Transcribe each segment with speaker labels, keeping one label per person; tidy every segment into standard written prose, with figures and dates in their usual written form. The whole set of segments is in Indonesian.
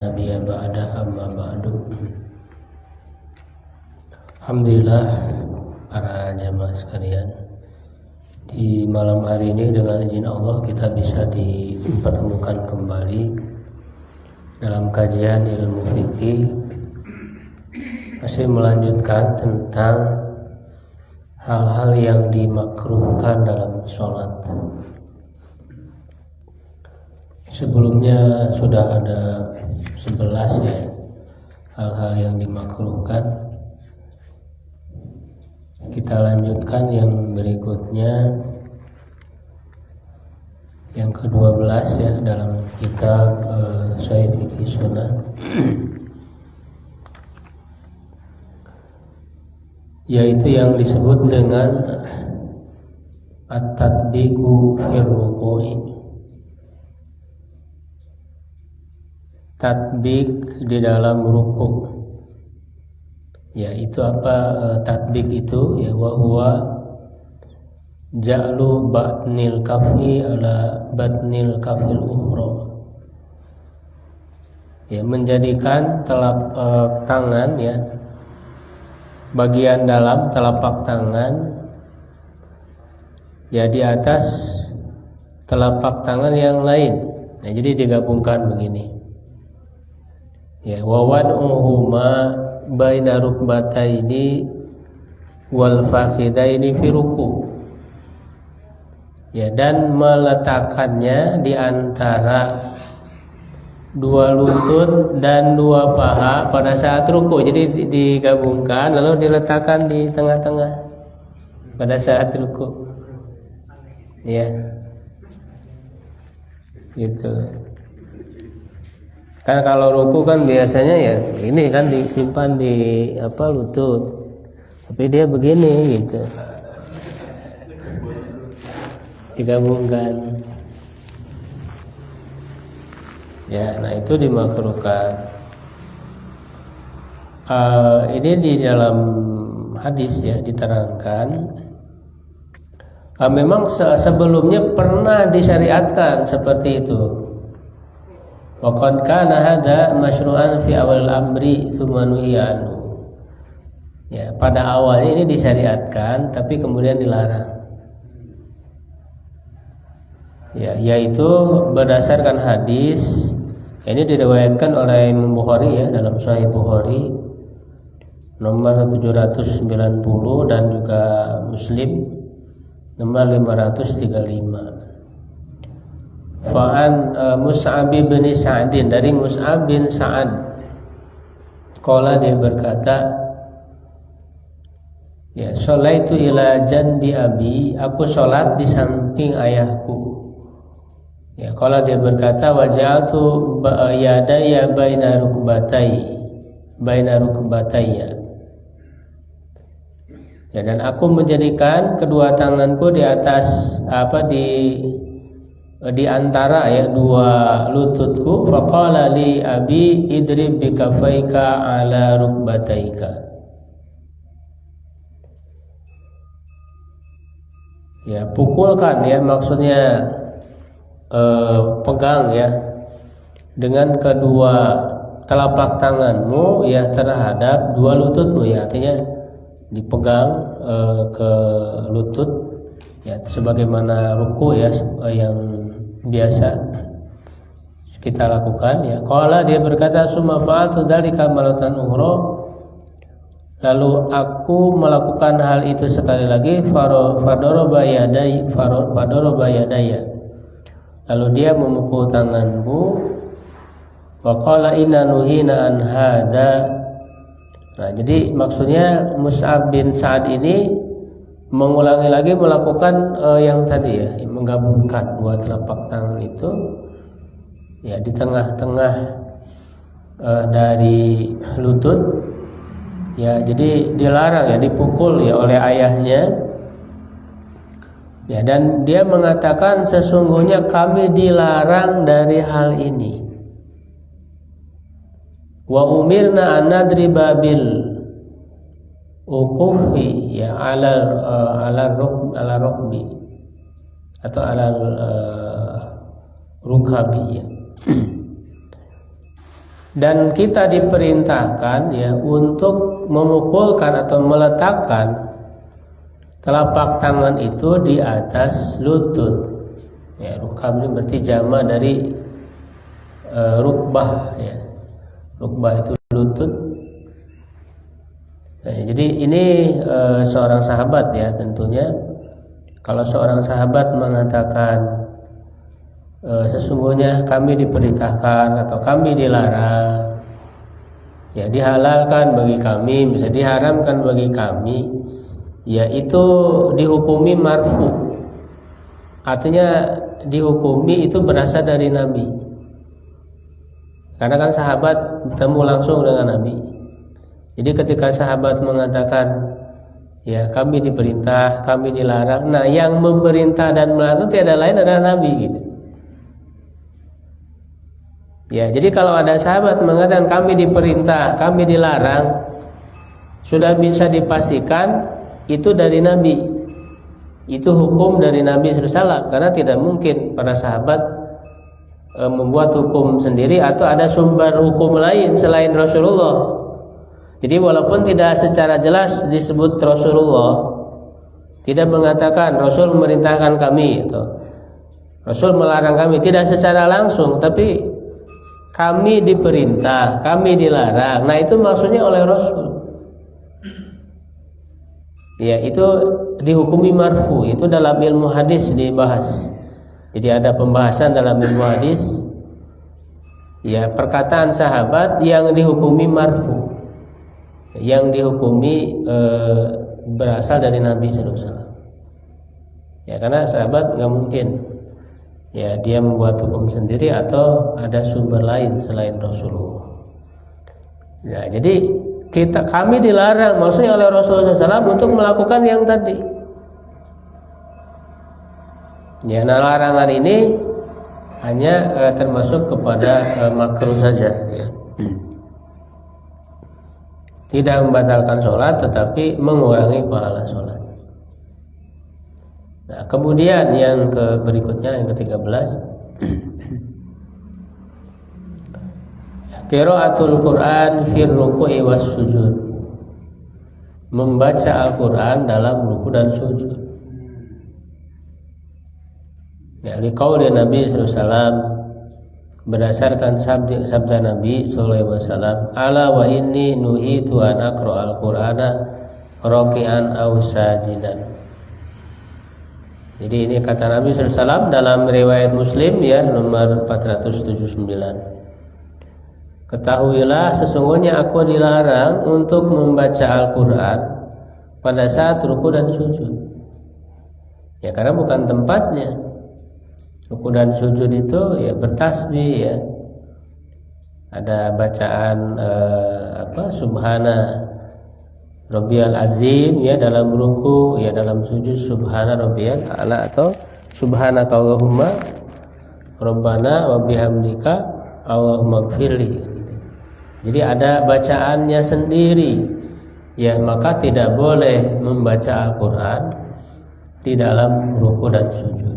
Speaker 1: Nabiya ba'da amma ba'du. Alhamdulillah para jamaah sekalian, di malam hari ini dengan izin Allah kita bisa dipertemukan kembali dalam kajian ilmu fikih, masih melanjutkan tentang hal-hal yang dimakruhkan dalam sholat. Sebelumnya sudah ada 11 ya hal-hal yang dimakruhkan. Kita lanjutkan yang berikutnya, yang ke-12 ya dalam kitab Sahih Fiqh Sunnah, yaitu yang disebut dengan at-tatbiqu fir ruku'i. Tatbik di dalam ruku. Ya, itu apa tatbik itu? Ya, wa huwa ja'lu batnil kafi ala batnil kafil ukhra. Ya, menjadikan telapak tangan ya, bagian dalam telapak tangan ya di atas telapak tangan yang lain. Nah, jadi digabungkan begini. Ya, wa wad'uhuma baina rukbataini wal fakhidaini fi ruku'. Ya, dan meletakkannya di antara dua lutut dan dua paha pada saat ruku'. Jadi digabungkan lalu diletakkan di tengah-tengah pada saat ruku'. Ya. Gitu. Kan kalau ruku kan biasanya ya ini kan disimpan di lutut, tapi dia begini gitu, digabungkan. Ya, nah itu dimakruhkan. Ini di dalam hadis ya diterangkan. Memang sebelumnya pernah disyariatkan seperti itu. Wa qad kana hadza masyru'an fi awal amri tsumma nuhiya anhu. Ya, pada awalnya ini disyariatkan tapi kemudian dilarang. Ya, yaitu berdasarkan hadis ini diriwayatkan oleh Imam Bukhari ya dalam Sahih Bukhari nomor 790 dan juga Muslim nomor 535. Fa'an Mus'ab bin Sa'din, dari Mus'ab bin Sa'ad, qala dia berkata, ya, sholaitu ila janbi abi, aku sholat di samping ayahku. Ya, qala dia berkata, waja'altu yadaya baina rukbatayya. Ya, dan aku menjadikan kedua tanganku di atas di antara ya dua lututku. Faqala li abi idrib bikafaika ala rukbataika. Ya, pukulkan ya, maksudnya pegang ya dengan kedua telapak tanganmu ya terhadap dua lututmu ya, artinya dipegang ke lutut ya sebagaimana ruku ya yang biasa kita lakukan ya. Qala dia berkata, summa fa'altu dzalika maratan ukhra, lalu aku melakukan hal itu sekali lagi. Fadaraba yadaya, lalu dia memukul tanganku. Wa qala inna nuhina an hadza. Nah, jadi maksudnya Mus'ab bin Sa'ad ini mengulangi lagi melakukan yang tadi ya, menggabungkan dua telapak tangan itu ya di tengah-tengah dari lutut ya, jadi dilarang ya, dipukul ya oleh ayahnya ya, dan dia mengatakan sesungguhnya kami dilarang dari hal ini. Wa umirna an nadriba bil ukufi ya ala rukbi atau ala rukhabi ya. Dan kita diperintahkan ya untuk memukulkan atau meletakkan telapak tangan itu di atas lutut. Ya, rukab ini berarti jama dari rukbah ya. Rukbah itu lutut. Nah, jadi ini seorang sahabat ya, tentunya kalau seorang sahabat mengatakan sesungguhnya kami diperintahkan atau kami dilarang, ya dihalalkan bagi kami, bisa diharamkan bagi kami, yaitu dihukumi marfu. Artinya dihukumi itu berasal dari Nabi. Karena kan sahabat bertemu langsung dengan Nabi. Jadi ketika sahabat mengatakan ya kami diperintah, kami dilarang, nah yang memerintah dan melarang tiada lain adalah Nabi gitu. Ya, jadi kalau ada sahabat mengatakan kami diperintah, kami dilarang, sudah bisa dipastikan itu dari Nabi. Itu hukum dari Nabi SAW, karena tidak mungkin para sahabat membuat hukum sendiri atau ada sumber hukum lain selain Rasulullah. Jadi walaupun tidak secara jelas disebut Rasulullah, tidak mengatakan Rasul memerintahkan kami atau Rasul melarang kami, tidak secara langsung, tapi kami diperintah, kami dilarang. Nah itu maksudnya oleh Rasul. Ya itu dihukumi marfu. Itu dalam ilmu hadis dibahas. Jadi ada pembahasan dalam ilmu hadis. Ya perkataan sahabat yang dihukumi marfu, yang dihukumi berasal dari Nabi SAW. Ya karena sahabat nggak mungkin ya dia membuat hukum sendiri atau ada sumber lain selain Rasulullah. Ya, jadi kami dilarang maksudnya oleh Rasulullah SAW untuk melakukan yang tadi. Ya, nah larangan ini hanya termasuk kepada makruh saja. Ya. Tidak membatalkan sholat, tetapi mengurangi pahala sholat. Nah, kemudian yang berikutnya yang ke-13 qiraatul Quran fir ruku'i was sujud. Membaca Al-Quran dalam ruku dan sujud. Ya, liqauli Nabi sallallahu alaihi wasallam, berdasarkan sabda Nabi sallallahu alaihi wasallam, ala wa inni nuhitu an aqra al-Qur'ana raki'an aw sajidan. Jadi ini kata Nabi SAW dalam riwayat Muslim ya nomor 479. Ketahuilah sesungguhnya aku dilarang untuk membaca Al-Quran pada saat ruku dan sujud. Ya karena bukan tempatnya. Ruku dan sujud itu ya bertasbih ya. Ada bacaan subhana Rabbiyal Azim ya dalam ruku, ya dalam sujud subhana rabbiyal a'la atau subhanaka Allahumma rabbana wa bihamdika Allahumma gfirli. Jadi ada bacaannya sendiri. Ya, maka tidak boleh membaca Al-Qur'an di dalam ruku dan sujud.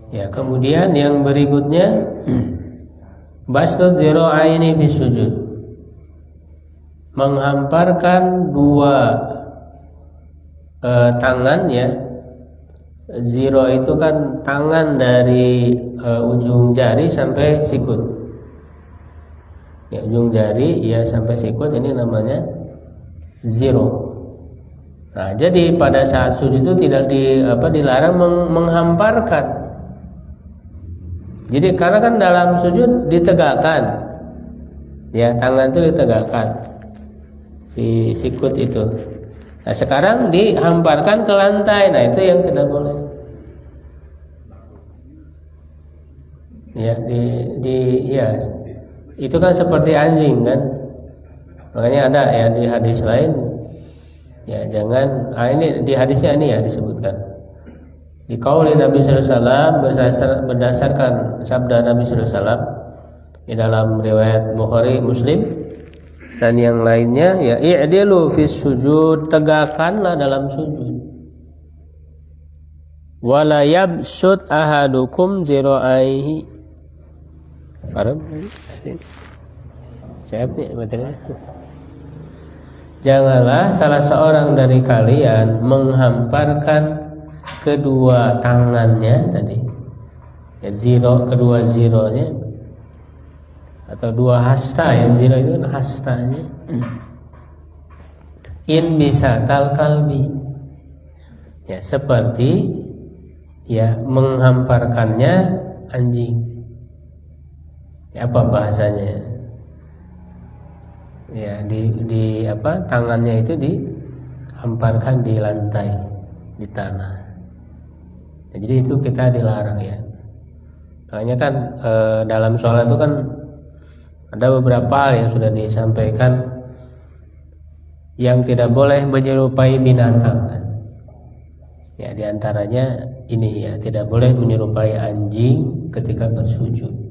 Speaker 1: Ya, kemudian yang berikutnya bastud dzira'aini fi sujud. Menghamparkan dua tangan ya. Ziro itu kan tangan dari ujung jari sampai sikut. Ya, ujung jari ya sampai sikut ini namanya ziro. Nah, jadi pada saat sujud itu tidak dilarang menghamparkan. Jadi karena kan dalam sujud ditegakkan, ya tangan itu ditegakkan, si sikut itu. Nah sekarang dihamparkan ke lantai, nah itu yang tidak boleh. Ya ya itu kan seperti anjing kan, makanya ada ya di hadis lain, ya jangan. Ini di hadisnya ini ya disebutkan. Di qauli Nabi sallallahu alaihi wasallam berdasarkan sabda Nabi sallallahu alaihi wasallam di dalam riwayat Bukhari, Muslim dan yang lainnya ya i'dilu fis sujud, tegakkanlah dalam sujud. wala yabsut ahadukum zira'aihi. Arab siap nih materinya. Janganlah salah seorang dari kalian menghamparkan kedua tangannya tadi, ya ziro, kedua zironya atau dua hasta, ya ziro itu kan hastanya. In bisa tal kalbi, ya seperti ya menghamparkannya anjing. Ya, apa bahasanya? Ya di apa, tangannya itu dihamparkan di lantai, di tanah. Ya, jadi itu kita dilarang ya. Makanya kan dalam sholat itu kan ada beberapa hal yang sudah disampaikan yang tidak boleh menyerupai binatang. Ya diantaranya ini ya, tidak boleh menyerupai anjing ketika bersujud.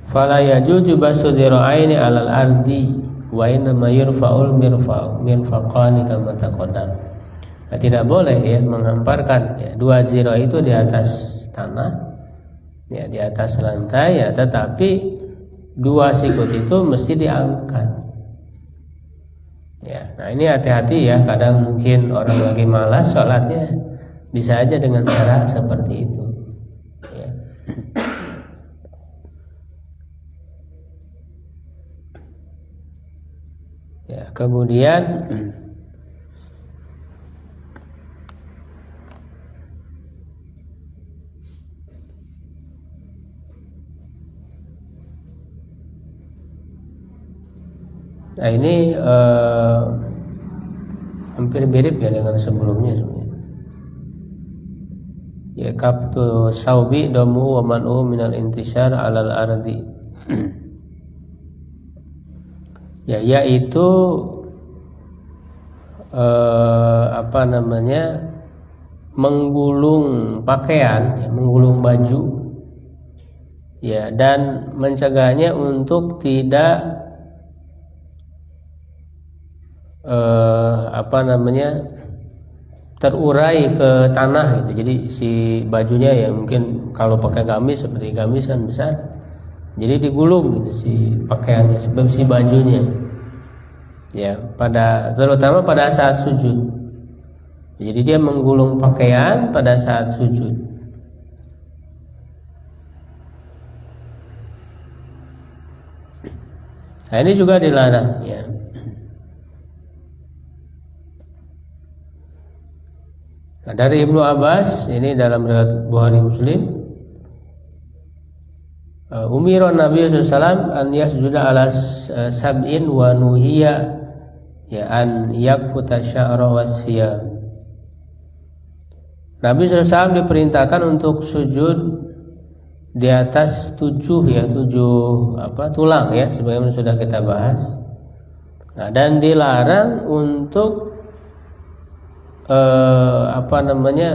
Speaker 1: Fala yajuju basudiraini alal ardi wa inma yurfa'ul mirfaqani kama taqaddam. Nah, tidak boleh ya menghamparkan ya, dua ziro itu di atas tanah, ya di atas lantai ya, tetapi dua sikut itu mesti diangkat. Ya, nah ini hati-hati ya, kadang mungkin orang lagi malas sholatnya, bisa aja dengan cara seperti itu. Ya. Ya, kemudian nah ini hampir mirip ya dengan sebelumnya sebenarnya. Ya kaptu saubi damu wa man'u minal intishar alal ardi. Ya yaitu apa namanya, menggulung pakaian, ya, menggulung baju, ya, dan mencegahnya untuk tidak apa namanya, terurai ke tanah gitu. Jadi si bajunya ya mungkin kalau pakai gamis seperti gamis kan besar, jadi digulung gitu si pakaiannya sebab si bajunya, ya terutama pada saat sujud. Jadi dia menggulung pakaian pada saat sujud. Nah ini juga dilarang ya. Nah, dari Ibnu Abbas ini dalam riwayat Bukhari Muslim, umiron Nabi SAW an yasjuda ala sab'in wa nuhiya ya an yakfuta sya'ra wassiyam. Nabi SAW diperintahkan untuk sujud di atas 7 tulang ya, sebagaimana sudah kita bahas. Nah, dan dilarang untuk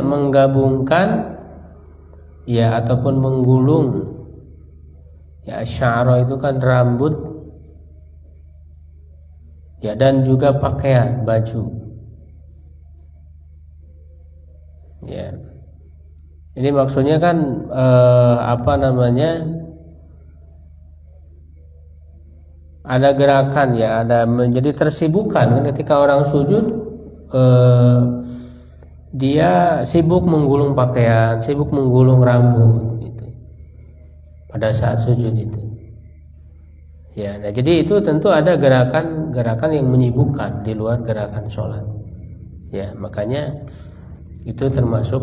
Speaker 1: menggabungkan ya ataupun menggulung ya, sya'ra itu kan rambut ya, dan juga pakaian baju ya. Ini maksudnya kan ada gerakan ya, ada menjadi tersibukan kan ketika orang sujud. Dia sibuk menggulung pakaian, sibuk menggulung rambut gitu, pada saat sujud itu. Ya, nah jadi itu tentu ada gerakan yang menyibukkan di luar gerakan sholat. Ya, makanya itu termasuk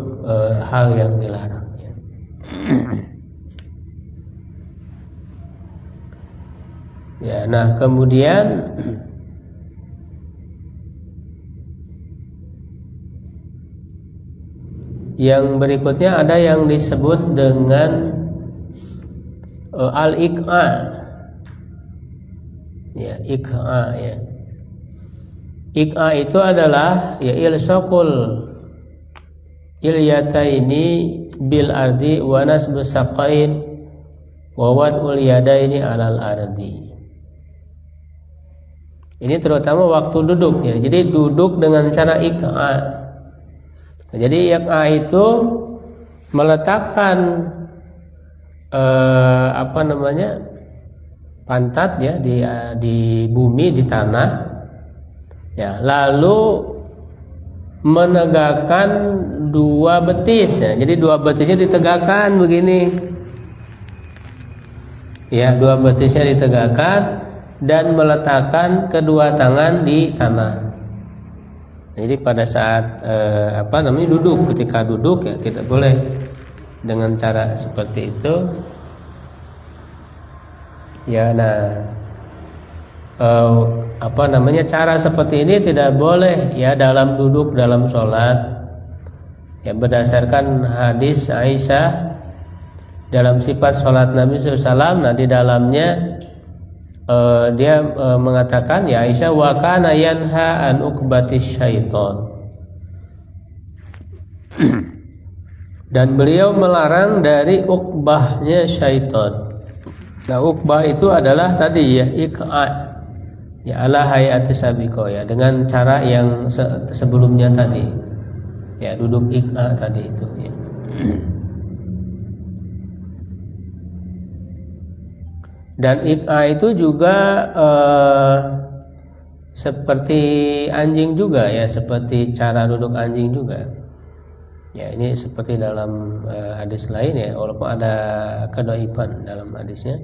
Speaker 1: hal yang dilarang. Ya. Ya, nah kemudian yang berikutnya ada yang disebut dengan al-iqa. Ya, iqa ya. Iqa itu adalah ya ilsaqul ilyataini bil ardi wa nasbu saqain wa wad'ul yadaini alal ardi. Ini terutama waktu duduk ya. Jadi duduk dengan cara iqa. Jadi iqa itu meletakkan pantat ya di bumi, di tanah ya, lalu menegakkan dua betis ya. Jadi dua betisnya ditegakkan begini ya, dua betisnya ditegakkan dan meletakkan kedua tangan di tanah. Jadi pada saat duduk, ketika duduk ya tidak boleh dengan cara seperti itu ya. Cara seperti ini tidak boleh ya dalam duduk dalam sholat ya, berdasarkan hadis Aisyah dalam sifat sholat Nabi SAW. Nah di dalamnya dia mengatakan ya, Aisyah, wa kana yanha an uqbatis syaiton, dan beliau melarang dari ukbahnya syaitan. Nah ukbah itu adalah tadi ya iqa ya, ala hayati sabiqo ya, dengan cara yang sebelumnya tadi ya, duduk iqa tadi itu ya. Dan iqa itu juga seperti anjing juga ya, seperti cara duduk anjing juga ya. Ini seperti dalam hadis lain ya, walaupun ada kedoifan dalam hadisnya.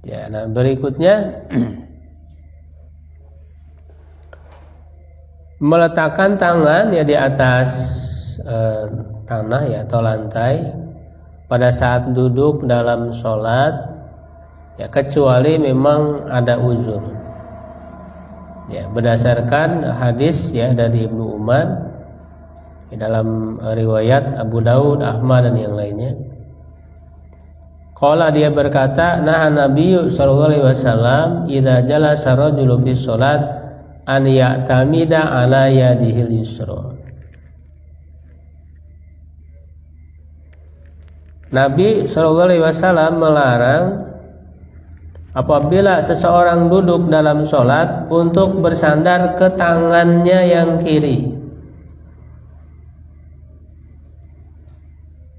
Speaker 1: Ya, nah berikutnya meletakkan tangan ya di atas tanah ya atau lantai pada saat duduk dalam sholat ya, kecuali memang ada uzur ya, berdasarkan hadis ya dari Ibnu Umar ya, dalam riwayat Abu Daud, Ahmad dan yang lainnya. Qala, dia berkata, nah Nabi sallallahu alaihi wasallam idza jalasa rajulun fi sholat an ya'tamida ala yadihil yusra. Nabi sallallahu alaihi wasallam melarang apabila seseorang duduk dalam sholat untuk bersandar ke tangannya yang kiri.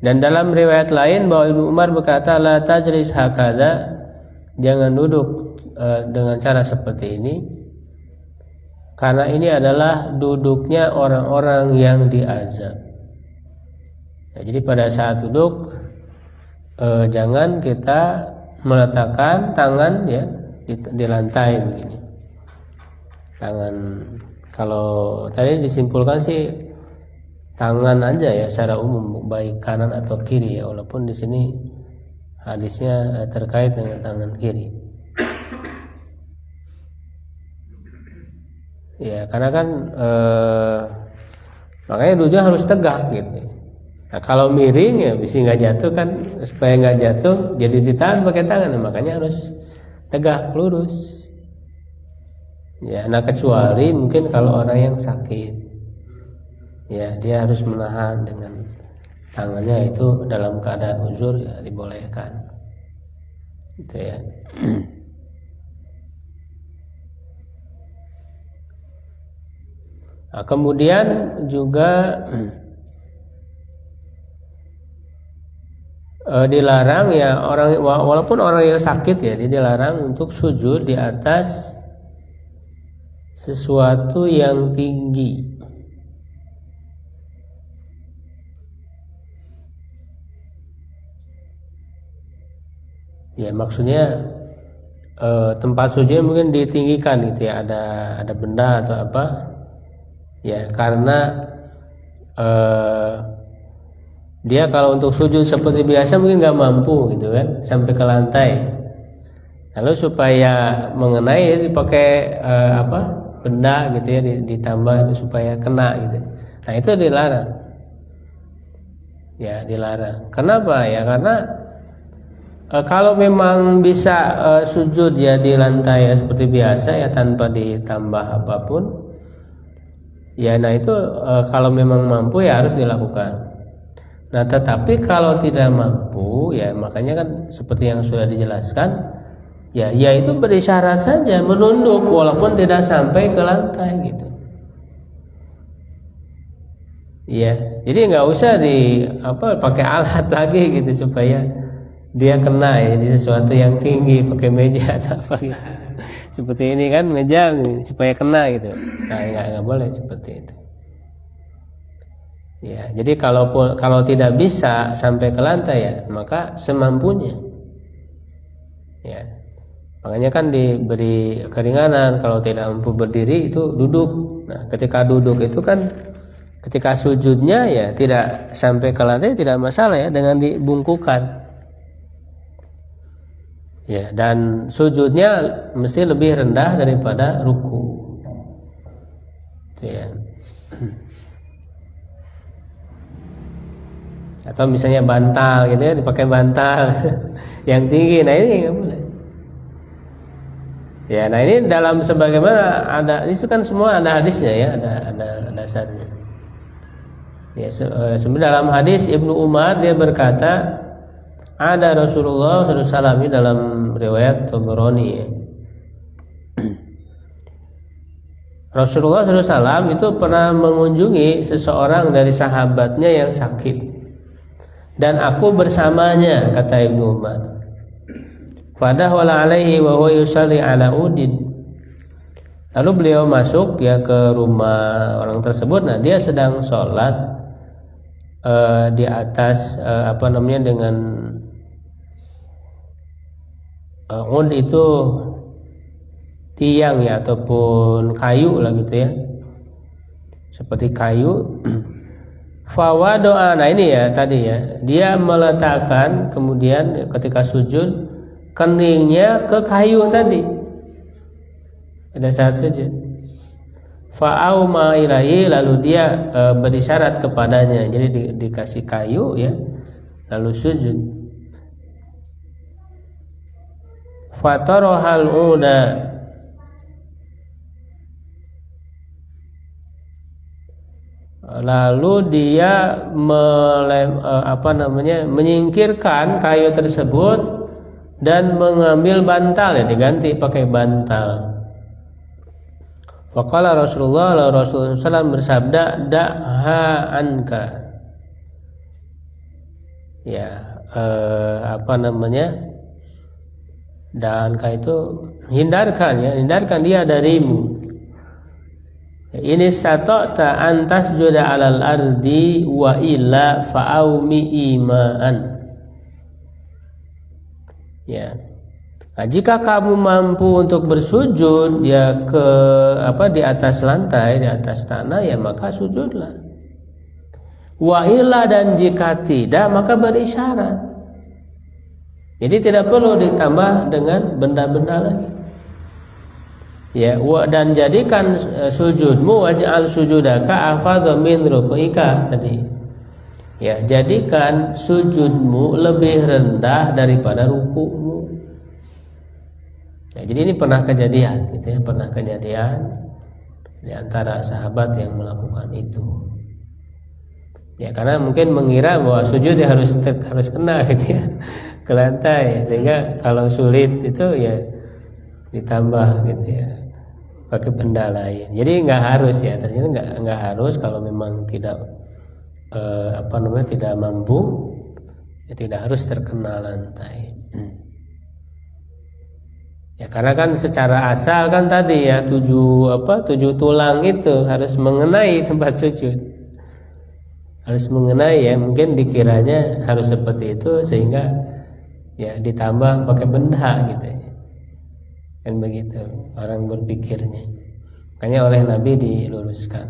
Speaker 1: Dan dalam riwayat lain bahwa Ibnu Umar berkata, la tajlis hakadha, jangan duduk dengan cara seperti ini, karena ini adalah duduknya orang-orang yang diazab. Nah, jadi pada saat duduk jangan kita meletakkan tangan ya di lantai begini. Tangan, kalau tadi disimpulkan sih tangan aja ya secara umum, baik kanan atau kiri ya, walaupun di sini hadisnya terkait dengan tangan kiri. Ya karena kan makanya duduk harus tegak gitu. Nah, kalau miring ya bisa nggak jatuh kan, supaya nggak jatuh jadi ditahan pakai tangan, makanya harus tegak lurus. Ya, nah kecuali mungkin kalau orang yang sakit, ya dia harus menahan dengan tangannya, itu dalam keadaan uzur ya dibolehkan, gitu ya. Nah, kemudian juga dilarang ya orang, walaupun orang yang sakit ya, dia dilarang untuk sujud di atas sesuatu yang tinggi. Ya maksudnya tempat sujudnya mungkin ditinggikan gitu ya, ada benda atau apa ya, karena dia kalau untuk sujud seperti biasa mungkin nggak mampu gitu kan sampai ke lantai, lalu supaya mengenai dipakai benda gitu ya, ditambah supaya kena gitu. Nah itu dilarang ya, dilarang. Kenapa ya? Karena kalau memang bisa sujud ya di lantai ya seperti biasa ya tanpa ditambah apapun ya, nah itu kalau memang mampu ya harus dilakukan. Nah, tetapi kalau tidak mampu, ya makanya kan seperti yang sudah dijelaskan, ya itu berisyarat saja, menunduk walaupun tidak sampai ke lantai gitu. Ya, jadi nggak usah pakai alat lagi gitu supaya dia kena ya, jadi sesuatu yang tinggi pakai meja atau apa gitu. Seperti ini kan meja supaya kena gitu. Nah, nggak boleh seperti itu. Ya, jadi kalau tidak bisa sampai ke lantai ya, maka semampunya. Ya. Makanya kan diberi keringanan, kalau tidak mampu berdiri itu duduk. Nah, ketika duduk itu kan ketika sujudnya ya tidak sampai ke lantai tidak masalah ya dengan dibungkukan. Ya, dan sujudnya mesti lebih rendah daripada ruku. Itu ya. Atau misalnya bantal gitu ya, dipakai bantal yang tinggi. Nah, ini nggak boleh. Ya, nah ini dalam sebagaimana ada itu kan semua ada hadisnya ya, ada dasarnya. Ya, sebenarnya dalam hadis Ibnu Umar dia berkata, ada Rasulullah SAW dalam riwayat Tabrani ya. Rasulullah SAW itu pernah mengunjungi seseorang dari sahabatnya yang sakit, dan aku bersamanya, kata Ibnu Umar. Fadahwala alaihi wa huwa yusalli ala udin. Lalu beliau masuk ya ke rumah orang tersebut. Nah, dia sedang sholat di atas dengan ud itu tiang ya ataupun kayu lah gitu ya, seperti kayu. Fawadoa, nah ini ya tadi ya, dia meletakkan kemudian ketika sujud keningnya ke kayu tadi pada saat sujud. Fa'auma ilaihi, lalu dia berisyarat kepadanya, jadi dikasih kayu ya, lalu sujud. Fatarohal uda, lalu dia menyingkirkan kayu tersebut dan mengambil bantal ya, diganti pakai bantal. Faqala Rasulullah SAW bersabda, da'ha anka. Ya, da'anka itu hindarkan ya, hindarkan dia darimu. Ini stata'ta an tasjuda 'alal ardi wa illa fa'aumi imaan. Ya. Nah, jika kamu mampu untuk bersujud ya di atas lantai, di atas tanah ya, maka sujudlah. Wa illa, dan jika tidak maka berisyarat. Jadi tidak perlu ditambah dengan benda-benda lagi. Ya, dan jadikan sujudmu waj'al sujudaka afadha min ruku'ika tadi. Ya, jadikan sujudmu lebih rendah daripada ruku'mu. Ya, jadi ini pernah kejadian gitu ya, pernah kejadian di antara sahabat yang melakukan itu. Ya, karena mungkin mengira bahwa sujud ya harus kena gitu ya ke lantai, sehingga kalau sulit itu ya ditambah gitu ya pakai benda lain. Jadi nggak harus ya, ternyata nggak harus kalau memang tidak tidak mampu ya, tidak harus terkena lantai. Ya, karena kan secara asal kan tadi ya 7 tulang itu harus mengenai tempat sujud, harus mengenai ya, mungkin dikiranya harus seperti itu sehingga ya ditambah pakai benda gitu ya. Kan begitu orang berpikirnya, makanya oleh Nabi diluruskan.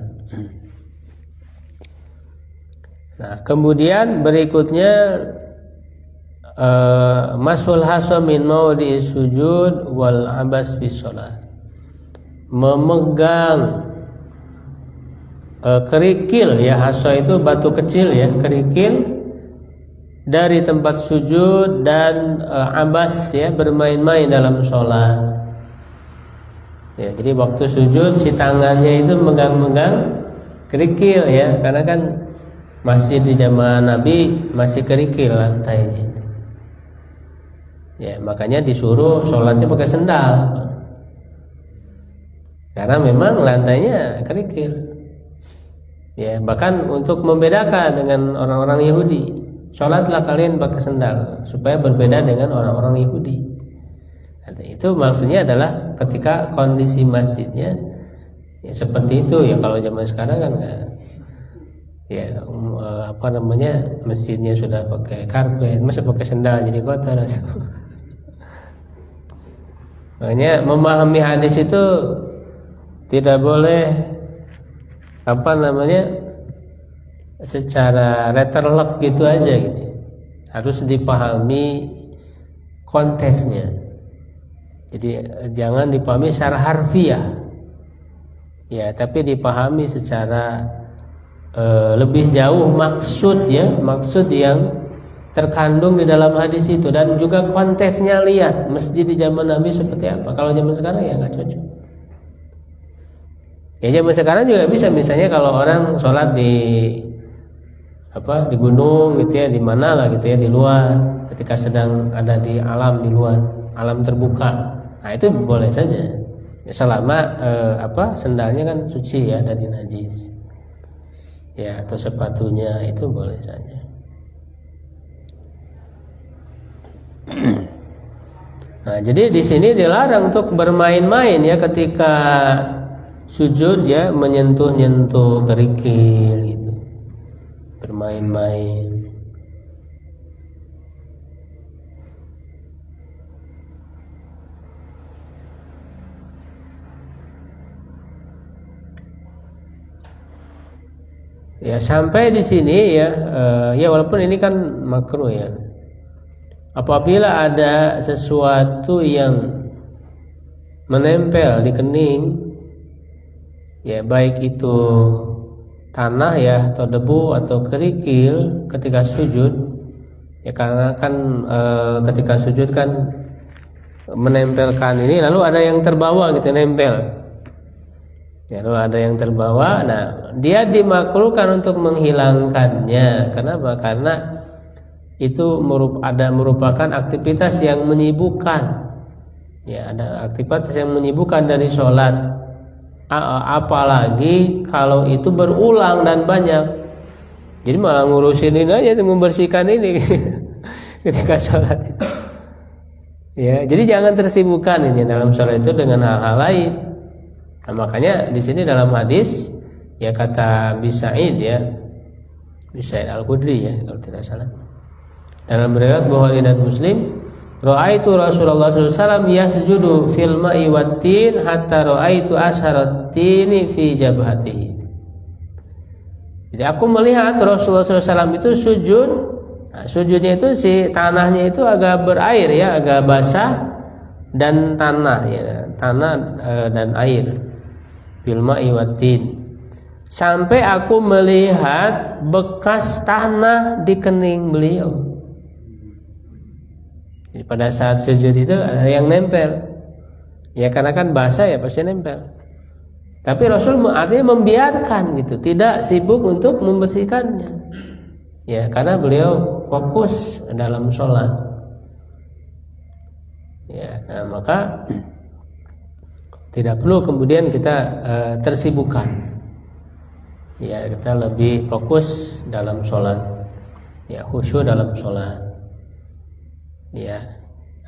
Speaker 1: Nah, kemudian berikutnya masul hasam min maudi sujud wal abas fi shalah, memegang kerikil ya, hasa itu batu kecil ya, kerikil dari tempat sujud, dan abas ya, bermain-main dalam sholat ya. Jadi waktu sujud si tangannya itu megang-megang kerikil ya, karena kan masjid di zaman Nabi masih kerikil lantainya. Ya, makanya disuruh sholatnya pakai sendal. Karena memang lantainya kerikil. Ya, bahkan untuk membedakan dengan orang-orang Yahudi, sholatlah kalian pakai sendal supaya berbeda dengan orang-orang Yahudi. Itu maksudnya adalah ketika kondisi masjidnya ya seperti itu ya. Kalau zaman sekarang kan enggak. Ya, masjidnya sudah pakai karpet, masih pakai sendal jadi kotor. Makanya memahami hadis itu tidak boleh secara letterlock gitu aja gitu. Harus dipahami konteksnya. Jadi jangan dipahami secara harfiah. Ya, tapi dipahami secara lebih jauh maksud yang terkandung di dalam hadis itu, dan juga konteksnya. Lihat masjid di zaman Nabi seperti apa. Kalau zaman sekarang ya nggak cocok. Ya zaman sekarang juga bisa, misalnya kalau orang sholat di gunung gitu ya, di mana lah gitu ya, di luar, ketika sedang ada di alam, di luar alam terbuka, nah itu boleh saja ya, selama sendalnya kan suci ya dari najis ya, atau sepatunya itu boleh saja. Nah, jadi di sini dilarang untuk bermain-main ya ketika sujud ya, menyentuh-nyentuh kerikil gitu, bermain-main. Ya sampai di sini ya, ya walaupun ini kan makruh ya. Apabila ada sesuatu yang menempel di kening, ya baik itu tanah ya, atau debu atau kerikil ketika sujud, ya karena kan ketika sujud kan menempelkan ini, lalu ada yang terbawa gitu, nempel. Ya, lalu ada yang terbawa, nah dia dimakruhkan untuk menghilangkannya. Kenapa? Karena itu merupakan aktivitas yang menyibukkan. Ya, ada aktivitas yang menyibukkan dari sholat. Apalagi kalau itu berulang dan banyak. Jadi malah ngurusin ini aja, membersihkan ini ketika sholat itu. Ya, jadi jangan tersibukkan ini dalam sholat itu dengan hal-hal lain. Nah, makanya di sini dalam hadis ya kata Abi Sa'id ya, Abi Sa'id Al-Khudri ya kalau tidak salah, dalam riwayat Bukhari dan Muslim, ra'aitu Rasulullah SAW yasjudu fil ma'i wattin hatta ra'aitu asharat tini fi jabhatihi. Jadi aku melihat Rasulullah SAW itu sujud. Nah, sujudnya itu si tanahnya itu agak berair ya, agak basah dan tanah ya, tanah dan air. Fil ma'i wattin, sampai aku melihat bekas tanah di kening beliau. Jadi pada saat sujud itu ada yang nempel. Ya karena kan basah ya pasti nempel. Tapi Rasul artinya membiarkan gitu, tidak sibuk untuk membersihkannya. Ya karena beliau fokus dalam sholat. Ya, nah, maka tidak perlu kemudian kita tersibukkan. Ya kita lebih fokus dalam sholat. Ya khusyuk dalam sholat. Ya,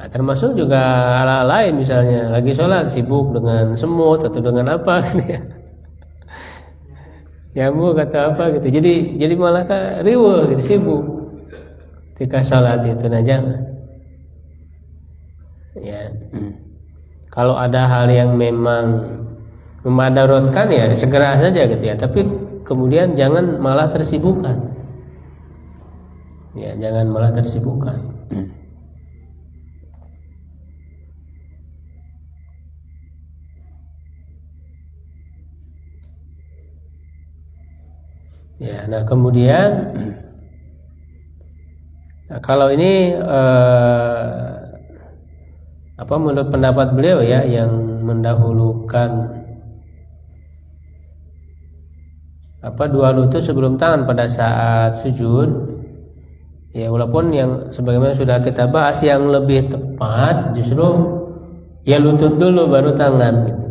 Speaker 1: nah, termasuk juga hal lain, misalnya lagi sholat sibuk dengan semut atau dengan apa gitu ya, nyamuk atau apa gitu, jadi malah riweuh gitu, sibuk ketika sholat itu. Nah jangan ya. Kalau ada hal yang memang memadaratkan ya segera saja gitu ya, tapi kemudian jangan malah tersibukkan. Ya jangan malah tersibukkan. Ya, nah kemudian kalau ini menurut pendapat beliau ya, yang mendahulukan dua lutut sebelum tangan pada saat sujud. Ya, walaupun yang sebagaimana sudah kita bahas, yang lebih tepat justru ya lutut dulu baru tangan gitu.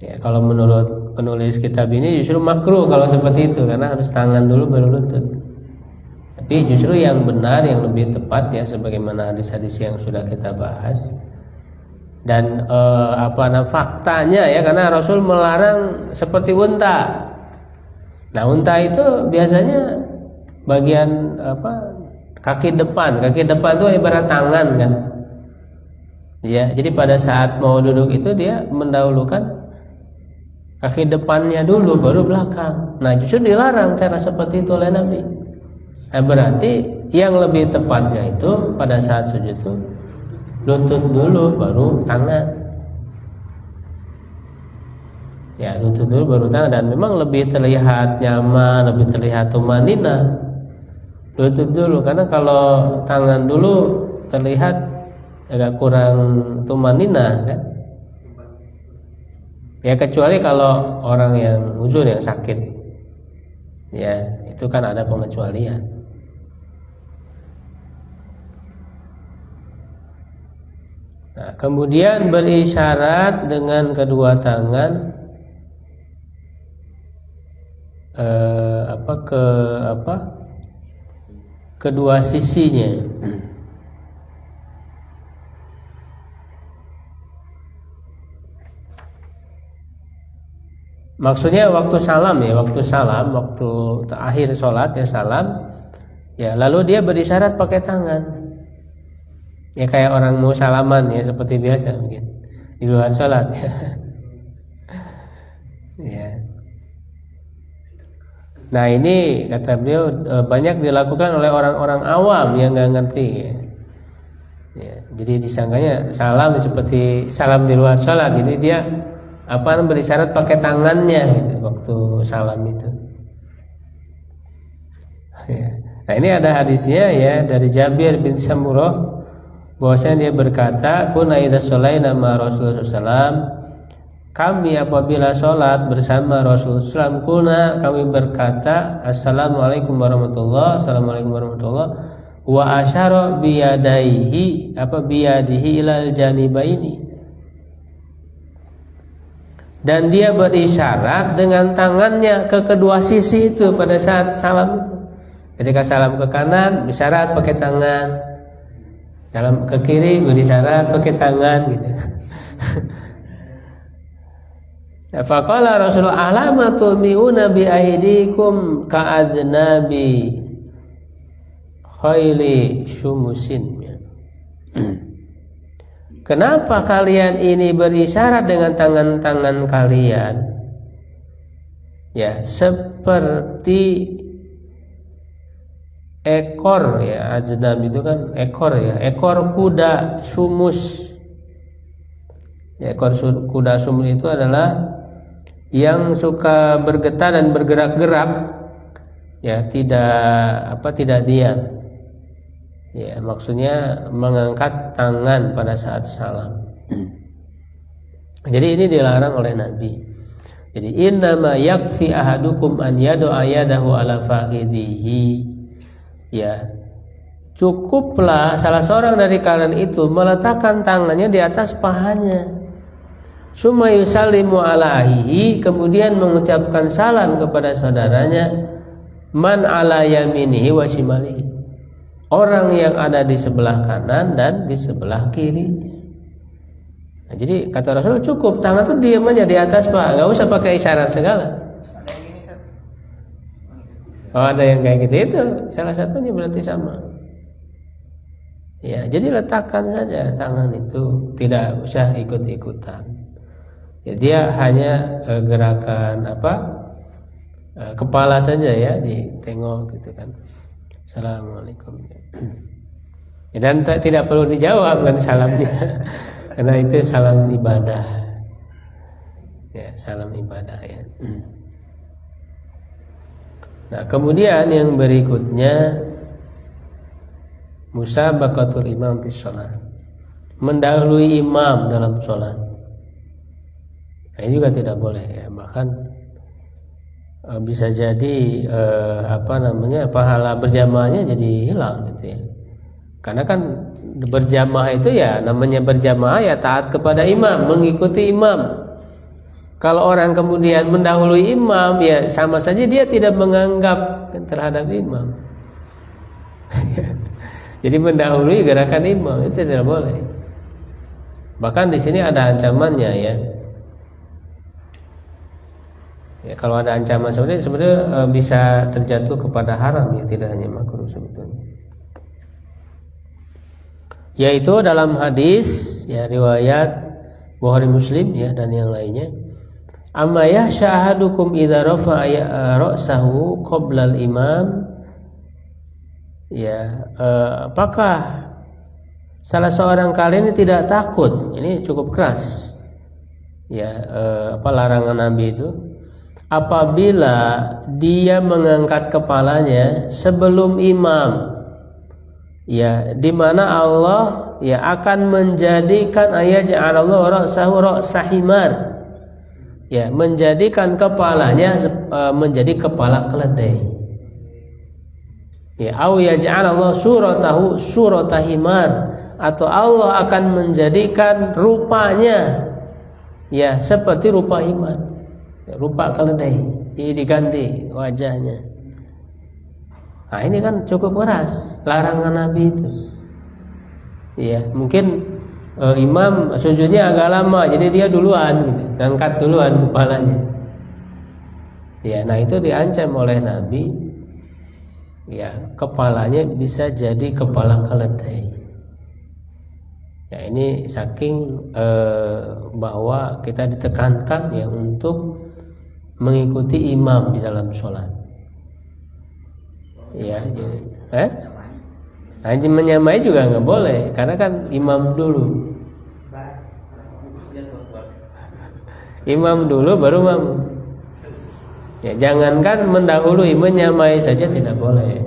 Speaker 1: Ya, kalau menurut penulis kitab ini justru makruh kalau seperti itu, karena harus tangan dulu baru lutut. Tapi justru yang benar, yang lebih tepat ya sebagaimana hadis-hadis yang sudah kita bahas. Dan faktanya ya, karena Rasul melarang seperti unta. Nah, unta itu biasanya bagian kaki depan itu ibarat tangan kan. Ya, jadi pada saat mau duduk itu dia mendahulukan kaki depannya dulu baru belakang. Nah, justru dilarang cara seperti itu oleh Nabi. Nah, berarti yang lebih tepatnya itu pada saat sujud itu lutut dulu baru tangan. Ya, lutut dulu baru tangan, dan memang lebih terlihat nyaman, lebih terlihat tumanina lutut dulu, karena kalau tangan dulu terlihat agak kurang tumanina kan. Ya, kecuali kalau orang yang uzur, yang sakit, ya itu kan ada pengecualian. Nah, kemudian berisyarat dengan kedua tangan kedua sisinya. Maksudnya waktu salam, waktu akhir sholat ya salam, ya lalu dia berisyarat pakai tangan. Ya kayak orang mau salaman ya, seperti biasa mungkin di luar sholat ya. Ya. Nah, ini kata beliau banyak dilakukan oleh orang-orang awam yang nggak ngerti ya. Ya, jadi disangkanya salam seperti salam di luar sholat, jadi dia berisyarat pakai tangannya gitu, waktu salam itu. Ya. Nah, ini ada hadisnya ya dari Jabir bin Samurah, bahwasanya dia berkata, "Kunna idza shalaina ma Rasulullah sallam." Kami apabila sholat bersama Rasulullah SAW, kami berkata, Assalamualaikum warahmatullahi, Assalamualaikum warahmatullahi, wa asyara biyadaihi biyadihi ilal janibaini. Dan dia berisyarat dengan tangannya ke kedua sisi itu pada saat salam itu. Ketika salam ke kanan, berisyarat pakai tangan. Salam ke kiri, berisyarat pakai tangan gitu. Faqala Rasulullah alamatul mi'una bi aidikum ka'adnabi khayli syumusin. Kenapa kalian ini berisyarat dengan tangan-tangan kalian? Ya, seperti ekor ya, aznab itu kan ekor ya, ekor kuda sumus. Ya, ekor kuda sumus itu adalah yang suka bergetar dan bergerak-gerak, ya tidak diam. Ya, maksudnya mengangkat tangan pada saat salam. Jadi ini dilarang oleh Nabi. Jadi innama yakfi ahadukum an yad'a yadahu ala fakhidhihi. Ya, cukuplah salah seorang dari kalian itu meletakkan tangannya di atas pahanya. Summa yusallimu alaihi, kemudian mengucapkan salam kepada saudaranya, man ala yaminihi wa shimalihi, orang yang ada di sebelah kanan dan di sebelah kiri. Nah, jadi kata Rasul cukup tangan tuh diam aja di atas paha, nggak usah pakai isyarat segala. Oh, ada yang kayak gitu, itu salah satunya berarti sama. Ya, jadi letakkan saja tangan itu, tidak usah ikut-ikutan. Ya, dia hanya gerakan kepala saja ya, ditengok gitu kan. Assalamualaikum. Ya, dan tidak perlu dijawab kan salamnya, karena itu salam ibadah. Ya, salam ibadah ya. Nah, kemudian yang berikutnya musabaqatul imam bis shalah, mendahului imam dalam sholat. Nah, ini juga tidak boleh ya, bahkan bisa jadi pahala berjamaahnya jadi hilang gitu ya. Karena kan berjamaah itu ya namanya berjamaah ya taat kepada imam, mengikuti imam. Kalau orang kemudian mendahului imam ya sama saja dia tidak menganggap terhadap imam. Jadi mendahului gerakan imam itu tidak boleh. Bahkan di sini ada ancamannya ya. Ya, kalau ada ancaman sebenarnya bisa terjatuh kepada haram ya, tidak hanya makruh sebetulnya. Yaitu dalam hadis ya riwayat Bukhari Muslim ya dan yang lainnya. Amma yahshahadukum idza rafa'a ra'sahu qabla al-imam. Ya, apakah salah seorang kalian ini tidak takut? Ini cukup keras. Ya, larangan Nabi itu apabila dia mengangkat kepalanya sebelum imam. Ya, di mana Allah ya akan menjadikan ayaj'alallahu ra'sahu ra'sahimar. Ya, menjadikan kepalanya menjadi kepala keledai. Ya, au yaj'alallahu suratahu suratahimar, atau Allah akan menjadikan rupanya ya seperti rupa himar. Ya, rupa keledai, jadi diganti wajahnya. Nah, ini kan cukup keras larangan Nabi itu. Ya, mungkin imam sujudnya agak lama, jadi dia duluan gitu, ngangkat duluan kepalanya. Ya, nah itu diancam oleh Nabi. Ya, kepalanya bisa jadi kepala keledai. Ya, ini saking bahwa kita ditekankan ya untuk mengikuti imam di dalam sholat. Ya, jadi menyamai juga nggak boleh, karena kan imam dulu. Imam dulu baru makmum. Ya, jangankan mendahului, menyamai saja tidak boleh.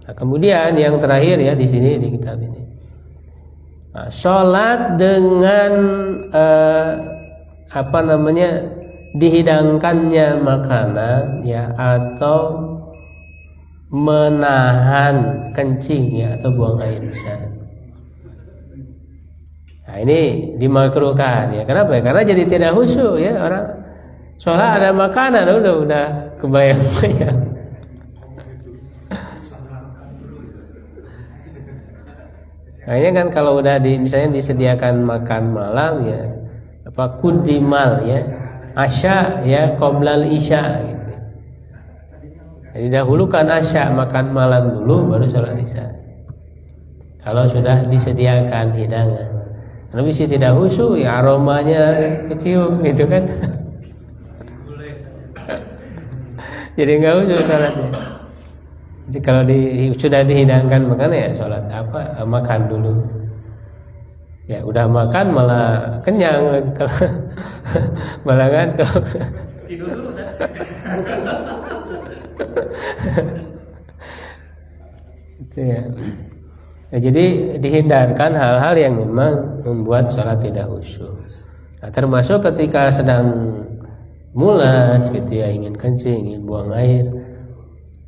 Speaker 1: Nah, kemudian yang terakhir ya di sini di kitab ini, nah, sholat dengan dihidangkannya makanan ya atau menahan kencing ya atau buang air besar. Nah, ini dimakruhkan ya. Kenapa ya? Karena jadi tidak khusyuk ya, orang sholat ada makanan udah kebayang-bayang. Kayaknya kan kalau udah misalnya disediakan makan malam ya kudimal ya asya ya qoblal isya gitu. Jadi dahulukan asya, makan malam dulu baru sholat isya. Kalau sudah disediakan hidangan, kalau bisa tidak khusyuk ya aromanya kecium gitu kan. Jadi nggak khusyuk sholatnya. Jadi kalau sudah dihidangkan makanan ya sholat makan dulu. Ya udah makan malah kenyang, malah ngantuk. Tidur dulu kan? Itu ya. Ya, jadi dihindarkan hal-hal yang memang membuat sholat tidak khusyuk. Nah, termasuk ketika sedang mulas gitu ya, ingin kencing, ingin buang air,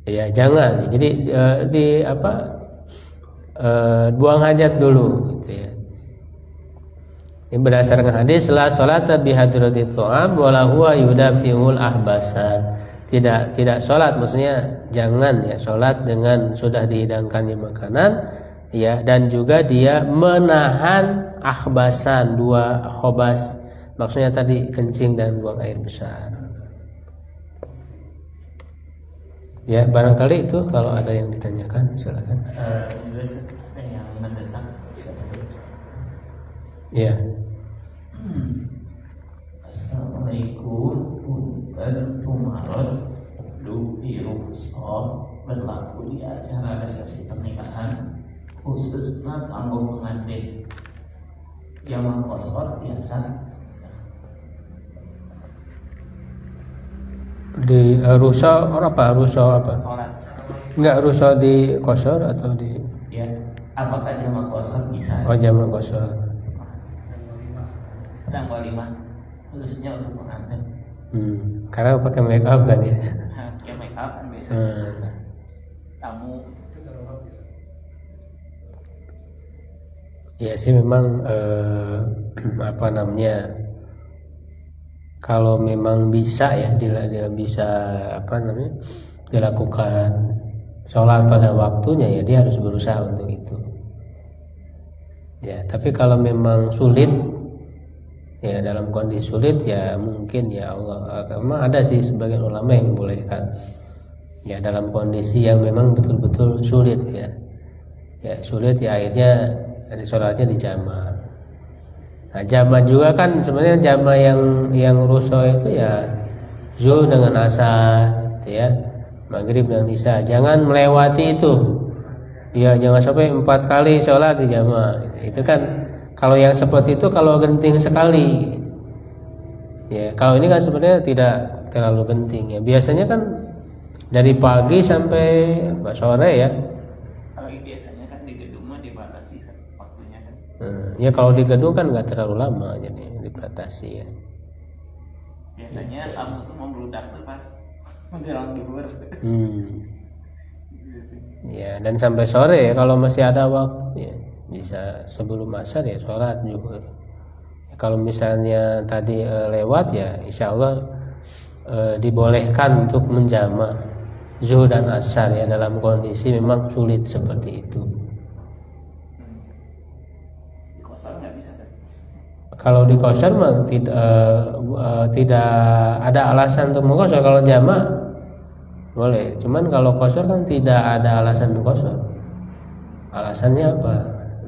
Speaker 1: ya jangan. Jadi buang hajat dulu gitu ya. Ini berdasarkan hadis la sholata bi hadrati ta'am wa la huwa yudafi'ul ahbasan. Tidak sholat, maksudnya jangan ya sholat dengan sudah dihidangkannya makanan ya, dan juga dia menahan ahbasan, dua khobas, maksudnya tadi kencing dan buang air besar. Ya, barangkali itu kalau ada yang ditanyakan silakan.
Speaker 2: Yang mendesak.
Speaker 1: Ya.
Speaker 2: Assalamualaikum. Punten tumaros dupi rukhsah berlaku di acara resepsi pernikahan khususnya kanggo pengantin yang kosor biasa
Speaker 1: di rusa apa
Speaker 2: sholat.
Speaker 1: Enggak, rusa di kosor atau di
Speaker 2: Ya, apakah jamak kosor bisa?
Speaker 1: Oh, jamak kosor.
Speaker 2: Sedang walimah khususnya untuk pengantin.
Speaker 1: Karena pakai make up kan ya.
Speaker 2: Ya make up kan biasa tamu.
Speaker 1: Ya sih memang apa namanya, kalau memang bisa ya dia bisa apa namanya dilakukan sholat pada waktunya, ya dia harus berusaha untuk itu. Ya, tapi kalau memang sulit, ya dalam kondisi sulit ya mungkin ya Allah, memang ada sih sebagian ulama yang membolehkan. Ya dalam kondisi yang memang betul-betul sulit ya. Ya sulit ya akhirnya sholatnya di jama'. Nah jama' juga kan sebenarnya jama' yang rusuh itu ya zuhur dengan asar, gitu ya, maghrib dan isya. Jangan melewati itu. Ya jangan sampai 4 kali sholat di jama'. Itu kan kalau yang seperti itu kalau genting sekali. Ya kalau ini kan sebenarnya tidak terlalu genting ya. Biasanya kan dari pagi sampai sore ya.
Speaker 2: Kalau biasanya kan di gedung mah dibatasi waktunya kan.
Speaker 1: Ya kalau di gedung kan nggak terlalu lama, jadi dibatasi ya.
Speaker 2: Biasanya tamu tuh membludak tuh pas menjelang duhur.
Speaker 1: Ya dan sampai sore ya kalau masih ada waktu ya, bisa sebelum asar ya sholat juga. Ya, kalau misalnya tadi lewat ya insya Allah dibolehkan untuk menjama' zuhur dan asar ya dalam kondisi memang sulit seperti itu.
Speaker 2: Kosong nggak bisa sih.
Speaker 1: Kalau di qasar mah tidak ada alasan untuk mengqasar. Kalau jama' boleh, cuman kalau qasar kan tidak ada alasan mengqasar. Alasannya apa?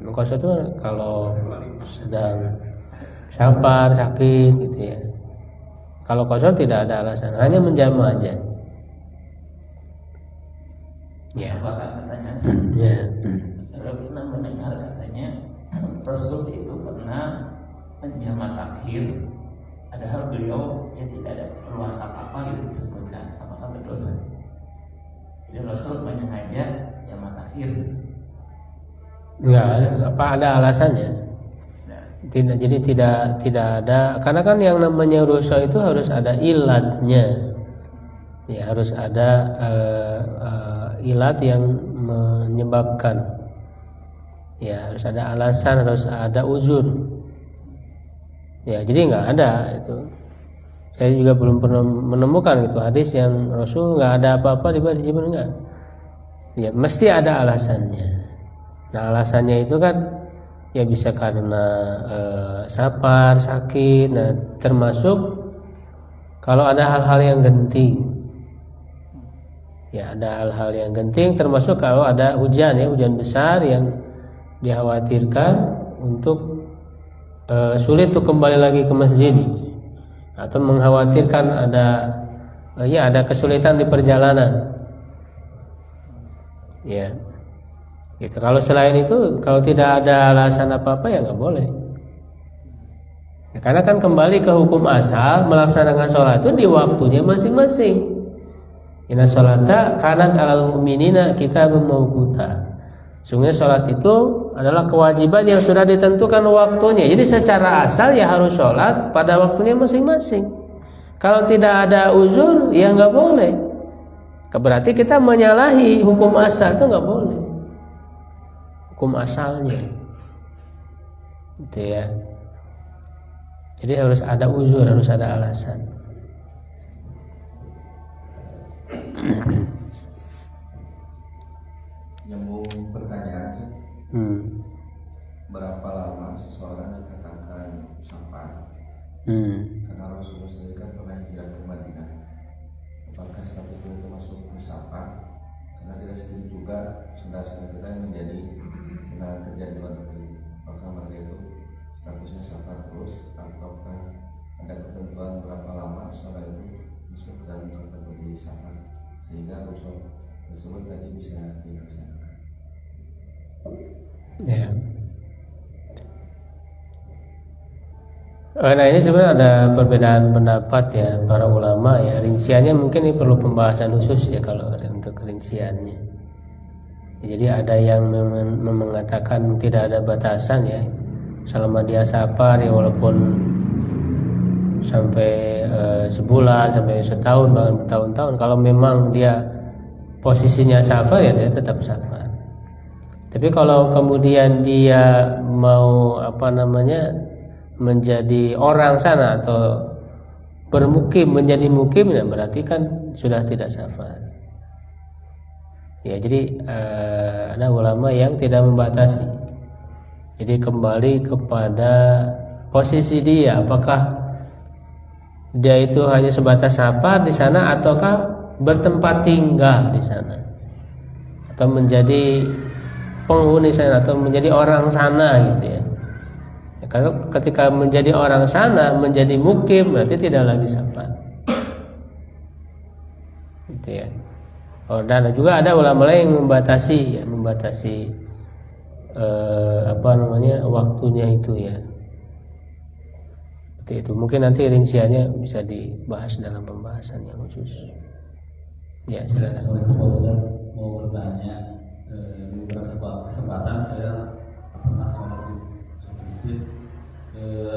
Speaker 1: Mengqasar itu kalau sedang safar, sakit gitu ya. Kalau qasar tidak ada alasan, hanya menjama' aja. Ya.
Speaker 2: Bahkan pertanyaan
Speaker 1: Ya.
Speaker 2: pernah mendengar katanya Rasul itu pernah menjama' takhir, padahal beliau yang tidak ada keperluan apa-apa gitu disebutkan. Apakah betul sih? Jadi Rasul menyengaja jama' takhir.
Speaker 1: Enggak, apa ada alasannya? Tidak, jadi tidak ada, karena kan yang namanya rusa itu harus ada ilatnya. Ya, harus ada ilat yang menyebabkan. Ya, harus ada alasan, harus ada uzur. Ya, jadi nggak ada itu. Saya juga belum pernah menemukan gitu hadis yang Rasul nggak ada apa-apa tiba-tiba dijemur, enggak. Ya, mesti ada alasannya. Nah, alasannya itu kan ya bisa karena safar, sakit. Nah, termasuk kalau ada hal-hal yang genting. Ya, ada hal-hal yang genting, termasuk kalau ada hujan ya, hujan besar yang dikhawatirkan untuk sulit untuk kembali lagi ke masjid, atau mengkhawatirkan ada kesulitan di perjalanan. Ya. Gitu. Kalau selain itu, kalau tidak ada alasan apa-apa ya nggak boleh. Ya, karena kan kembali ke hukum asal, melaksanakan sholat itu di waktunya masing-masing. Inna sholata kanat alal mu'minina kitabun mawquta. Sungguh sholat itu adalah kewajiban yang sudah ditentukan waktunya. Jadi secara asal ya harus sholat pada waktunya masing-masing. Kalau tidak ada uzur ya nggak boleh. Berarti kita menyalahi hukum asal, itu nggak boleh. Hukum asalnya, gitu ya. Jadi harus ada uzur, harus ada alasan.
Speaker 3: Nyambung pertanyaan, berapa lama seseorang dikatakan safar? Karena Rasulullah sendiri kan pernah hijrah ke Madinah. Apakah saat itu termasuk safar? Karena kita sendiri juga saudara-saudara kita yang menjadi tenaga kerja di luar negeri. Apakah mereka itu statusnya safar terus, ataukah ada ketentuan berapa lama seorang itu masuk dan tertentu di safar sehingga usul tersebut tadi bisa dilaksanakan?
Speaker 1: Ya. Nah ini sebenarnya ada perbedaan pendapat ya para ulama ya. Rinciannya mungkin ini perlu pembahasan khusus ya kalau untuk rinciannya. Jadi ada yang mengatakan tidak ada batasan ya, selama dia safar ya walaupun sampai sebulan sampai setahun bahkan bertahun-tahun, kalau memang dia posisinya safar ya dia tetap safar. Tapi kalau kemudian dia mau menjadi orang sana atau bermukim menjadi mukim, nah berarti kan sudah tidak safar. Ya, jadi ada ulama yang tidak membatasi. Jadi kembali kepada posisi dia, apakah dia itu hanya sebatas safar di sana ataukah bertempat tinggal di sana, atau menjadi penghuni sana atau menjadi orang sana gitu ya. Kalau ketika menjadi orang sana, menjadi mukim, berarti tidak lagi safar. Gitu ya. Dan juga ada ulama lain yang membatasi waktunya itu ya. Seperti itu. Mungkin nanti rinciannya bisa dibahas dalam pembahasan yang khusus. Ya, silakan.
Speaker 4: Assalamualaikum Pak Ustaz, mau bertanya, di beberapa kesempatan saya pernah sholat di masjid,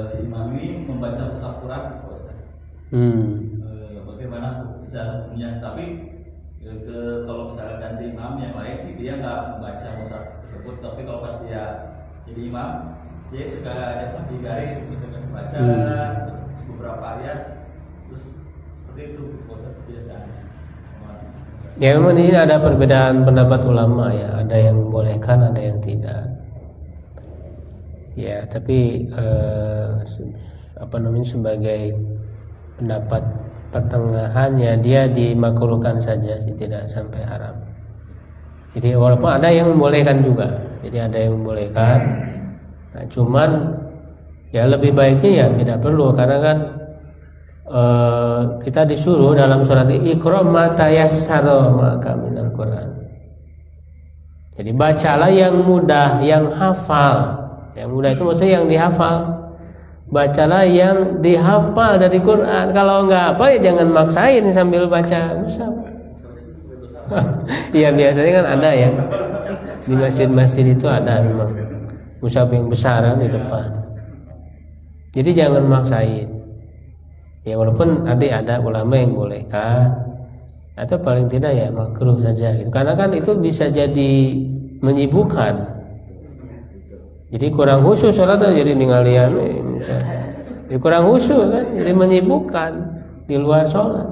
Speaker 4: si imam ini membaca mushaf Quran, Pak Ustaz. Bagaimana secara hukumnya? Tapi kalau misalnya ganti imam yang lain sih dia nggak baca mushaf tersebut, tapi kalau pas dia jadi imam dia suka dapat di garis misalkan baca beberapa ayat, terus seperti itu Pak Ustaz biasanya.
Speaker 1: Ya, memang ini ada perbedaan pendapat ulama ya, ada yang membolehkan, ada yang tidak. Ya, tapi sebagai pendapat pertengahannya dia dimakruhkan saja sih, tidak sampai haram. Jadi walaupun ada yang membolehkan juga, jadi ada yang membolehkan. Nah, cuman ya lebih baiknya ya tidak perlu, karena kan kita disuruh dalam surat Iqra ma tayassara maka minal Quran. Jadi bacalah yang mudah, yang hafal. Yang mudah itu maksudnya yang dihafal. Bacalah yang dihafal dari Quran. Kalau enggak apa ya jangan maksain sambil baca mushaf. Iya, biasanya kan ada ya. Di masjid-masjid itu ada memang mushaf yang besar di depan. Jadi jangan maksain. Ya, walaupun ada ulama yang bolehkan, atau paling tidak ya makruh saja gitu. Karena kan itu bisa jadi menyibukkan. Jadi kurang khusyuk sholat jadi ninggalian jadi kurang khusyuk kan, jadi menyibukkan di luar sholat.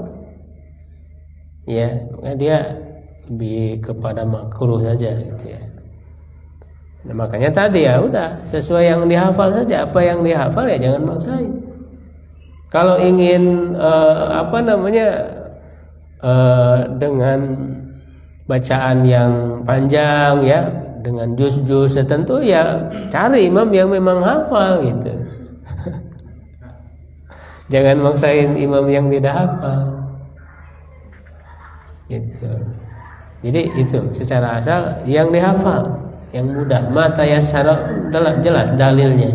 Speaker 1: Ya, dia lebih kepada makruh saja gitu ya. Nah, makanya tadi ya udah sesuai yang dihafal saja, apa yang dihafal ya jangan maksain. Kalau ingin dengan bacaan yang panjang ya, dengan juz-juz tertentu ya cari imam yang memang hafal gitu. Jangan maksain imam yang tidak hafal. Gitu. Jadi itu secara asal yang dihafal, yang mudah. Mata yassara jelas dalilnya.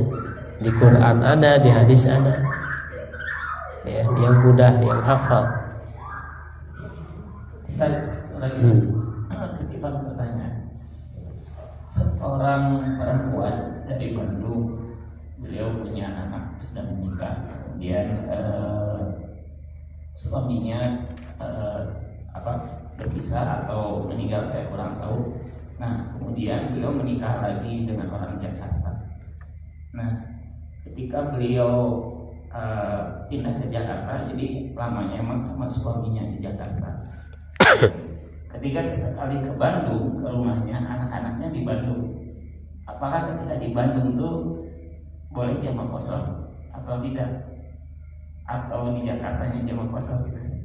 Speaker 1: Di Quran ada, di hadis ada. Ya, yang mudah, yang hafal.
Speaker 2: Lagi titipan pertanyaan. Seorang perempuan dari Bandung, beliau punya anak sudah menikah, kemudian suaminya berpisah atau meninggal, saya kurang tahu. Nah, kemudian beliau menikah lagi dengan orang Jakarta. Nah, ketika beliau pindah ke Jakarta, jadi lamanya emang sama suaminya di Jakarta. Ketika sesekali ke Bandung, ke rumahnya, anak-anaknya di Bandung, apakah ketika di Bandung tuh boleh jamak kosong atau tidak? Atau di Jakartanya jamak kosong gitu sih?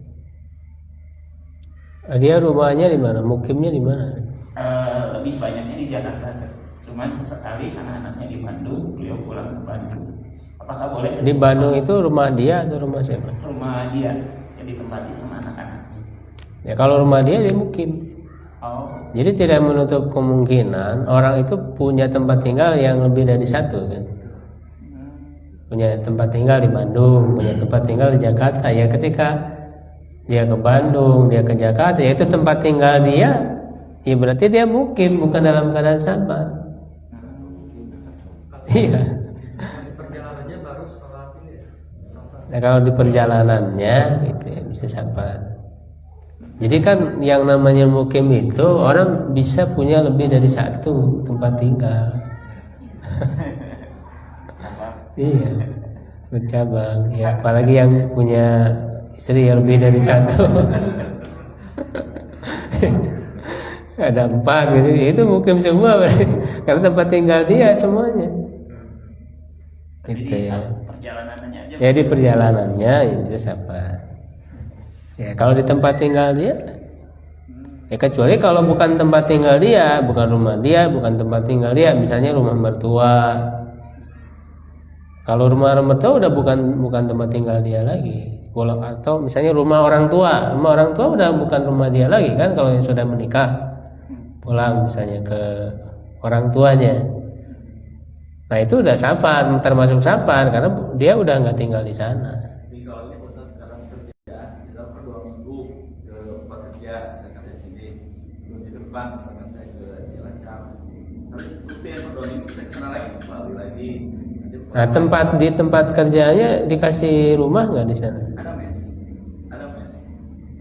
Speaker 1: Dia rumahnya di mana? Mukimnya di mana?
Speaker 2: Lebih banyaknya di Jakarta. Cuman sesekali anak-anaknya di Bandung, beliau pulang ke Bandung. Apakah boleh?
Speaker 1: Di Bandung itu rumah dia atau rumah siapa?
Speaker 2: Rumah dia, jadi tempati sama anak-anaknya.
Speaker 1: Ya kalau rumah dia mukim.
Speaker 2: Oh.
Speaker 1: Jadi tidak menutup kemungkinan orang itu punya tempat tinggal yang lebih dari satu kan. Punya tempat tinggal di Bandung, punya tempat tinggal di Jakarta. Ya ketika dia ke Bandung, dia ke Jakarta, ya itu tempat tinggal dia. Ya berarti dia mukim, bukan dalam keadaan safar. Iya. Nah, kalau di perjalanannya gitu ya bisa safar. Jadi kan yang namanya mukim itu orang bisa punya lebih dari satu tempat tinggal. Iya, bercabang. Ya, apalagi yang punya istri yang lebih dari satu. Ada 4 gitu, itu mukim semua berarti. Karena tempat tinggal dia semuanya. Gitu ya.
Speaker 2: Perjalanannya aja.
Speaker 1: Ya di perjalanannya ya bisa safar. Ya kalau di tempat tinggal dia, ya kecuali kalau bukan tempat tinggal dia, bukan rumah dia, bukan tempat tinggal dia, misalnya rumah mertua. Kalau rumah mertua udah bukan tempat tinggal dia lagi. Atau misalnya rumah orang tua udah bukan rumah dia lagi kan kalau yang sudah menikah. Pulang misalnya ke orang tuanya. Nah itu udah safar, termasuk safar karena dia udah nggak tinggal di sana.
Speaker 4: Jadi kalau ini Ustaz karena pekerjaan, misalnya per 2 minggu ke tempat kerja, misalkan saya di sini, 2 minggu depan misalkan saya ke Cilacap, tapi rutin per 2 minggu saya kesana lagi, kembali lagi.
Speaker 1: Nah di tempat kerjanya dikasih rumah nggak di sana?
Speaker 4: Ada mes.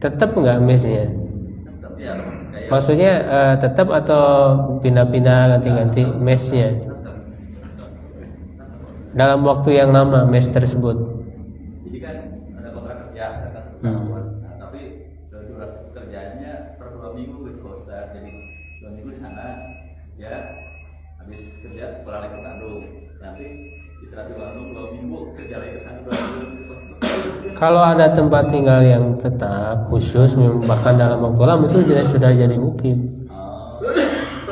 Speaker 1: Tetap nggak mesnya?
Speaker 4: Tetap ya, kayak
Speaker 1: Maksudnya tetap atau pindah-pindah ganti-ganti mesnya? Dalam waktu yang lama mes tersebut.
Speaker 4: Jadi kan ada kontrak kerja, saya kasih tahun. Nah, tapi durasi pekerjaannya per 2 minggu gitu Ustaz. Jadi 2 minggu di sana, ya habis kerja pulang lagi ke Bandung. Nanti istirahat di Bandung 2 minggu, kerja lagi ke sana 2 minggu.
Speaker 1: Kalau ada tempat tinggal yang tetap khusus, bahkan dalam waktu lama itu sudah jadi mukim.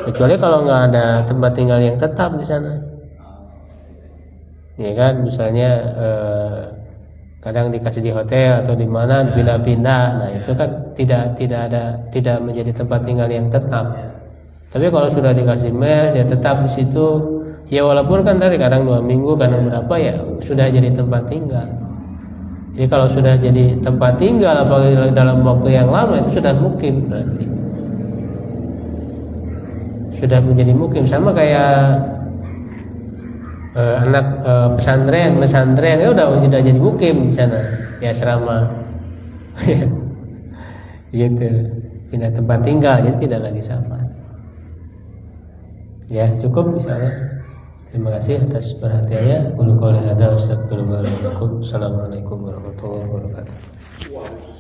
Speaker 1: Kecuali kalau nggak ada tempat tinggal yang tetap di sana. Ya kan, misalnya kadang dikasih di hotel atau di mana pindah-pindah. Nah itu kan tidak menjadi tempat tinggal yang tetap. Tapi kalau sudah dikasih mes, dia tetap di situ. Ya walaupun kan tadi kadang 2 minggu, kadang berapa ya sudah jadi tempat tinggal. Jadi kalau sudah jadi tempat tinggal apalagi dalam waktu yang lama itu sudah mukim berarti. Sudah menjadi mukim sama kayak anak pesantren ya udah jadi mukim di sana ya asrama. Gitu. Pindah tempat tinggal jadi tidak lagi safar. Ya cukup misalnya. Terima kasih atas perhatiannya. Assalamualaikum warahmatullahi wabarakatuh.